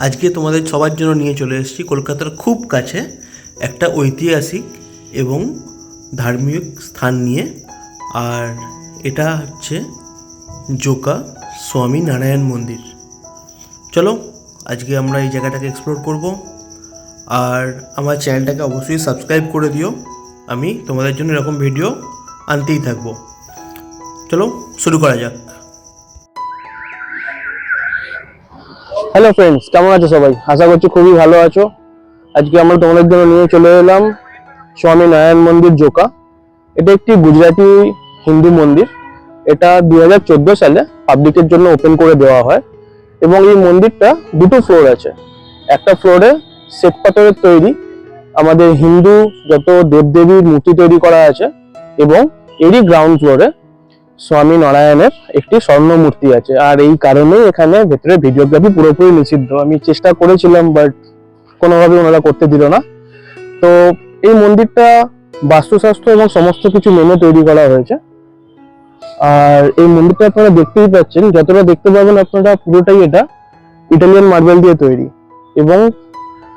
আজকে তোমাদের সবার জন্য নিয়ে চলে এসেছি কলকাতার খুব কাছে একটা ঐতিহাসিক এবং ধার্মিক স্থান নিয়ে। আর এটা হচ্ছে জোকা স্বামী নারায়ণ মন্দির। চলো আজকে আমরা এই জায়গাটাকে এক্সপ্লোর করব। আর আমার চ্যানেলটাকে অবশ্যই সাবস্ক্রাইব করে দিও, আমি তোমাদের জন্য এরকম ভিডিও আনতেই থাকবো। চলো শুরু করা যাক। হ্যালো ফ্রেন্ডস, কেমন আছো সবাই? আশা করছি খুবই ভালো আছো। আজকে আমরা তোমাদের জন্য নিয়ে চলে এলাম স্বামী নারায়ণ মন্দির জোকা। এটা একটি গুজরাটি হিন্দু মন্দির। এটা 2014 সালে পাবলিকের জন্য ওপেন করে দেওয়া হয় এবং এই মন্দিরটা দুটো ফ্লোর আছে। একটা ফ্লোরে শ্বেত পাথরের তৈরি আমাদের হিন্দু যত দেবদেবীর মূর্তি তৈরি করা আছে এবং এরই গ্রাউন্ড ফ্লোরে স্বামী নারায়ণের একটি স্বর্ণ মূর্তি আছে। আর এই কারণেই এখানে ভেতরে ভিডিওগ্রাফি পুরোপুরি নিষিদ্ধ। আমি চেষ্টা করেছিলাম বাট কোনোভাবে ওনারা করতে দিল না। তো এই মন্দিরটা বাস্তুশাস্ত্র এবং সমস্ত কিছু মেনে তৈরি করা হয়েছে। আর এই মন্দিরটা আপনারা দেখতেই পাচ্ছেন, যতটা দেখতে পাবেন আপনারা পুরোটাই এটা ইটালিয়ান মার্বেল দিয়ে তৈরি এবং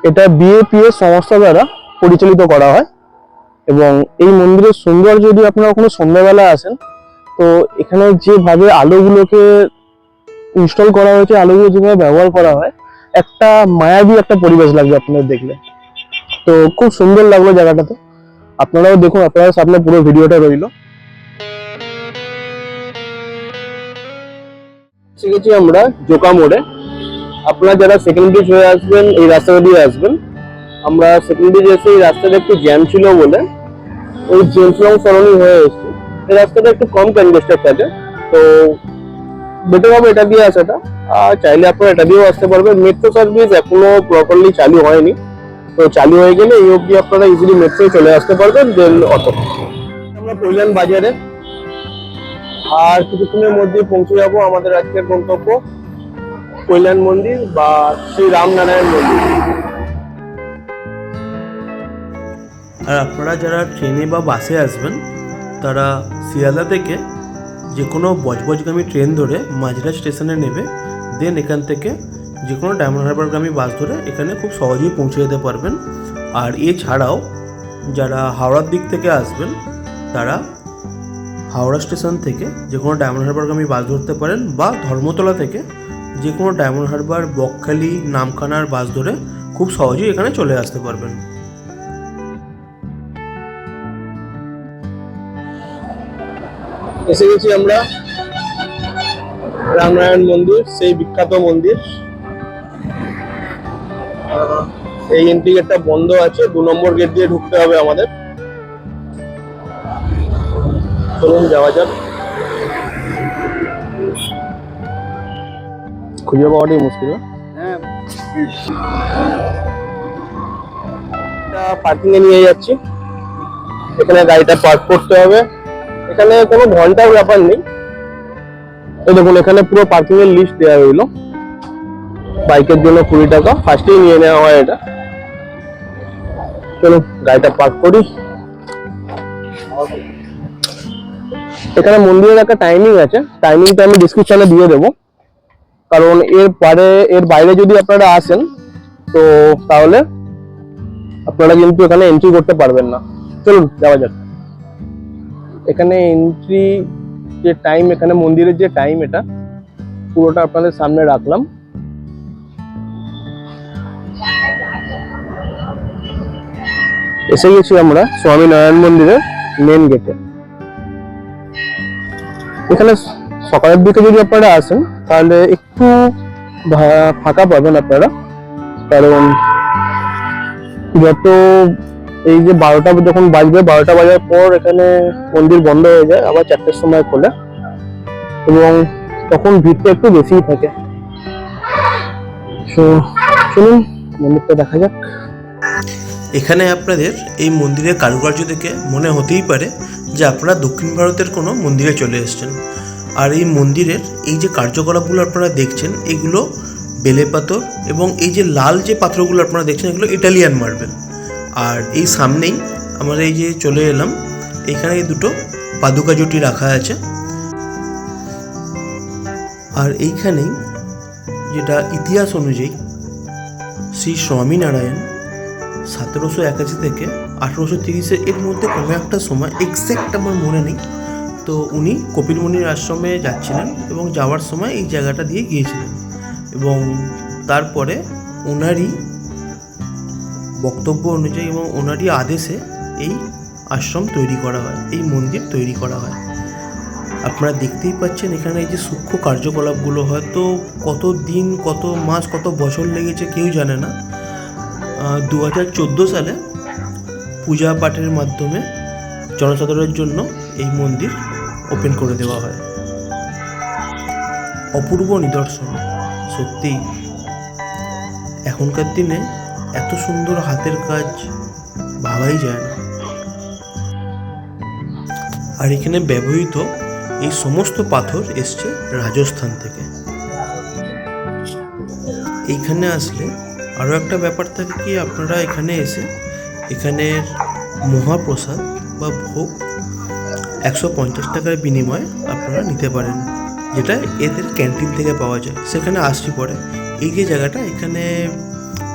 এটা বিএপিএস সংস্থা দ্বারা পরিচালিত করা হয়। এবং এই মন্দিরের সৌন্দর্য যদি আপনারা কোনো সন্ধ্যাবেলা আসেন, তো এখানে যেভাবে আলোগুলোকে ইনস্টল করা হয়েছে, আলোগুলো যেভাবে ব্যবহার করা হয়, একটা মায়াবী একটা পরিবেশ লাগবে আপনাদের দেখলে। তো খুব সুন্দর লাগলো জায়গাটাতে। আপনারাও দেখুন, আপনাদের সামনে পুরো ভিডিওটা রইলো। শিখেছি আমরা জোকা মোড়ে। আপনারা যারা সেকেন্ড ব্রিজ হয়ে আসবেন, এই রাস্তাটা দিয়ে আসবেন। আমরা সেকেন্ড ব্রিজ এসে এই রাস্তাটা একটু জ্যাম ছিল বলে ওই জেমস লং সরণি হয়ে এসেছি। এই রাস্তাটা একটু কম কনজেস্টেড থাকে, তো বেটার হবে এটা দিয়ে আসাটা। আর চাইলে আপনারা এটা দিয়েও আসতে পারবেন। মেট্রো সার্ভিস এখনো প্রপারলি চালু হয়নি, তো চালু হয়ে গেলে এই অবধি আপনারা ইজিলি মেট্রোয় চলে আসতে পারবেন, দেন অটো। আমরা কল্যাণ বাজারে আর কিছুক্ষণের মধ্যে পৌঁছে যাবো আমাদের আজকের গন্তব্য কল্যাণ মন্দির বা শ্রী রামনারায়ণ মন্দির। আর আপনারা যারা ট্রেনে বা বাসে আসবেন, তারা শিয়ালদা থেকে যে কোনো বজবজগামী ট্রেন ধরে মাঝরা স্টেশনে নেবে, দেন এখান থেকে যে কোনো ডায়মন্ড হারবারগামী বাস ধরে এখানে খুব সহজেই পৌঁছে যেতে পারবেন। আর এছাড়াও যারা হাওড়ার দিক থেকে আসবেন, তারা হাওড়া স্টেশন থেকে যে কোনো ডায়মন্ড হারবারগামী বাস ধরতে পারেন, বা ধর্মতলা থেকে যে কোনো ডায়মন্ড হারবার, বকখালি, নামখানার বাস ধরে খুব সহজেই এখানে চলে আসতে পারবেন। এসে গেছি আমরা রামনারায়ণ মন্দির, সেই বিখ্যাত মন্দির। এই এন্ট্রি গেটটা বন্ধ আছে, 2 নম্বর গেট দিয়ে ঢুকতে হবে আমাদের। চলুন যাওয়া যাক। খুঁজে পাওয়াটাই মুশকিল। পার্কিং এ নিয়ে যাচ্ছি, এখানে গাড়িটা পার্ক করতে হবে। এখানে কোনো ঘন্টার ব্যাপার নেই। এই দেখুন, এখানে পুরো পার্কিং এর লিস্ট দেওয়া হইলো। বাইকের জন্য 20 টাকা ফার্স্টেই নিয়ে নেওয়া হয় এটা। চলুন গাড়িটা পার্ক করি। এখানে মন্দিরের একটা টাইমিং আছে, টাইমিংটা আমি ডিসক্রিপশনে দিয়ে দেবো। কারণ এর বাইরে যদি আপনারা আসেন, তো তাহলে আপনারা কিন্তু এখানে এন্ট্রি করতে পারবেন না। চলুন যাওয়া যাক। এখানে এন্ট্রি যে টাইম, এখানে মন্দিরের যে টাইম, এটা পুরোটা আপনাদের সামনে রাখলাম। এসে গেছি আমরা স্বামী নারায়ণ মন্দিরের মেন গেটে। এখানে সকালের দিকে যদি আপনারা আসেন, তাহলে একটু ফাঁকা পাবেন আপনারা। কারণ যত এই যে 12টা যখন বাজবে, 12টা বাজার পর এখানে মন্দির বন্ধ হয়ে যায়, আবার 4টের সময় খোলে এবং তখন ভিড়টা একটু বেশিই থাকে। তো চলুন মন্দিরটা দেখা যাক। এখানে আপনাদের এই মন্দিরের কারুকার্য দেখে মনে হতেই পারে যে আপনারা দক্ষিণ ভারতের কোনো মন্দিরে চলে এসেছেন। আর এই মন্দিরের এই যে কার্যকলাপগুলো আপনারা দেখছেন, এগুলো বেলে পাথর এবং এই যে লাল যে পাথরগুলো আপনারা দেখছেন, এগুলো ইটালিয়ান মার্বেল। আর এই সামনেই আমরা এই যে চলে এলাম, এখানে এই দুটো পাদুকা জুটি রাখা আছে। আর এইখানেই যেটা ইতিহাস অনুযায়ী শ্রী স্বামীনারায়ণ 1781 থেকে 1830 এর মধ্যে কোনো একটা সময়, এক্স্যাক্ট আমার মনে নেই, তো উনি কপিলমুনির আশ্রমে যাচ্ছিলেন এবং যাওয়ার সময় এই জায়গাটা দিয়ে গিয়েছিলেন এবং তারপরে ওনারই বক্তব্য অনুযায়ী এবং ওনারই আদেশে এই আশ্রম তৈরি করা হয়, এই মন্দির তৈরি করা হয়। আপনারা দেখতেই পাচ্ছেন এখানে এই যে সূক্ষ্ম কার্যকলাপগুলো, হয়তো কত দিন, কত মাস, কত বছর লেগেছে কেউ জানে না। 2014 সালে পূজা পাঠের মাধ্যমে জনসাধারণের জন্য এই মন্দির ওপেন করে দেওয়া হয়। অপূর্ব নিদর্শন, সত্যিই এখনকার দিনে এত সুন্দর হাতের কাজ ভাবাই যায় না। আর এখানে ব্যবহৃত এই সমস্ত পাথর এসছে রাজস্থান থেকে। এইখানে আসলে আরও একটা ব্যাপার থাকে কি, আপনারা এখানে এসে এখানের মহাপ্রসাদ বা ভোগ 150 টাকার বিনিময়ে আপনারা নিতে পারেন, যেটা এদের ক্যান্টিন থেকে পাওয়া যায়। সেখানে আসছি পরে। এই যে জায়গাটা, এখানে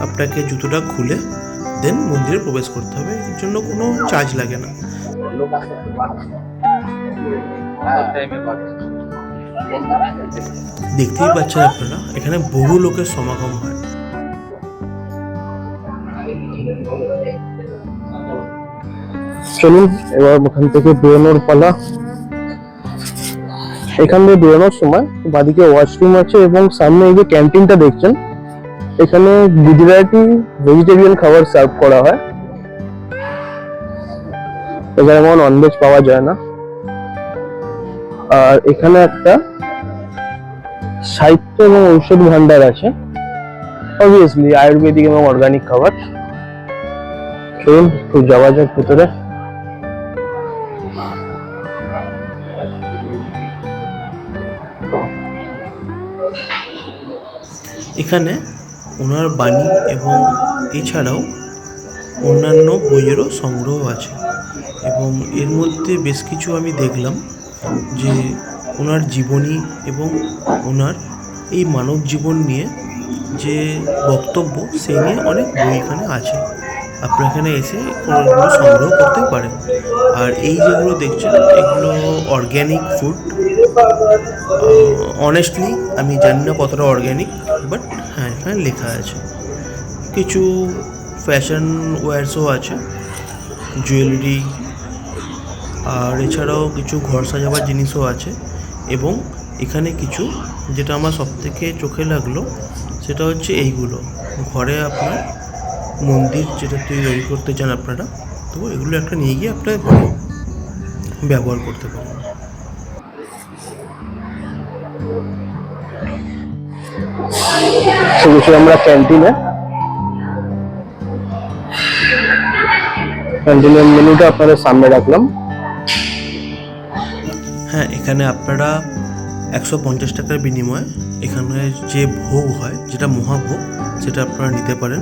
আপনাকে জুতোটা খুলে দেন মন্দিরে প্রবেশ করতে হবে, এর জন্য কোনো চার্জ লাগে না। দেখতেই পাচ্ছেন আপনারা, এখানে বহু লোকের সমাগম হয়। চলুন এবার ওখান থেকে বেরোনোর পালা। এখান থেকে বেরোনোর সময় বাদিকে ওয়াশরুম আছে এবং সামনে এই যে ক্যান্টিনটা দেখছেন, এখানে গুজরাটি ভেজিটেরিয়ান খাবার সার্ভ করা হয়। এখানে কোনো ননভেজ পাওয়া যায় না। আর এখানে একটা সাহিত্য এবং ঔষধ ভান্ডার আছে, অবভিয়াসলি আয়ুর্বেদিক এবং অর্গানিক খাবার। চলুন একটু যাওয়া যাক ভেতরে। এখানে ওনার বাণী এবং এছাড়াও অন্যান্য বইয়েরও সংগ্রহ আছে এবং এর মধ্যে বেশ কিছু আমি দেখলাম যে ওনার জীবনী এবং ওনার এই মানব জীবন নিয়ে যে বক্তব্য, সেই নিয়ে অনেক বই এখানে আছে। আপনারা এখানে এসে ওগুলো সংগ্রহ করতে পারেন। আর এই যেগুলো দেখছেন, এগুলো অর্গ্যানিক ফুড। অনেস্টলি আমি জানি না কতটা অর্গ্যানিক, বাট হ্যাঁ এখানে লেখা আছে। কিছু ফ্যাশন ওয়্যারসও আছে, জুয়েলারি, আর এছাড়াও কিছু ঘর সাজাবার জিনিসও আছে। এবং এখানে কিছু, যেটা আমার সবথেকে চোখে লাগলো, সেটা হচ্ছে এইগুলো ঘরে আপনার মন্দির যেটা তৈরি করতে চান আপনারা, তো এগুলো একটা নিয়ে গিয়ে আপনারা ঘরে ব্যবহার করতে পারেন। আমরা ক্যান্টিনের মেনুটা আপনাদের সামনে রাখলাম। হ্যাঁ, এখানে আপনারা 150 টাকার বিনিময়ে এখানে যে ভোগ হয়, যেটা মহাভোগ, সেটা আপনারা নিতে পারেন।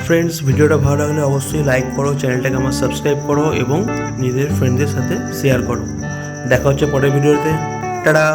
ফ্রেন্ডস, ভিডিওটা ভালো লাগলে অবশ্যই লাইক করো, চ্যানেলটাকে আমার সাবস্ক্রাইব করো এবং নিজেদের ফ্রেন্ডদের সাথে শেয়ার করো। দেখা হচ্ছে পরের ভিডিওতে। টাটা।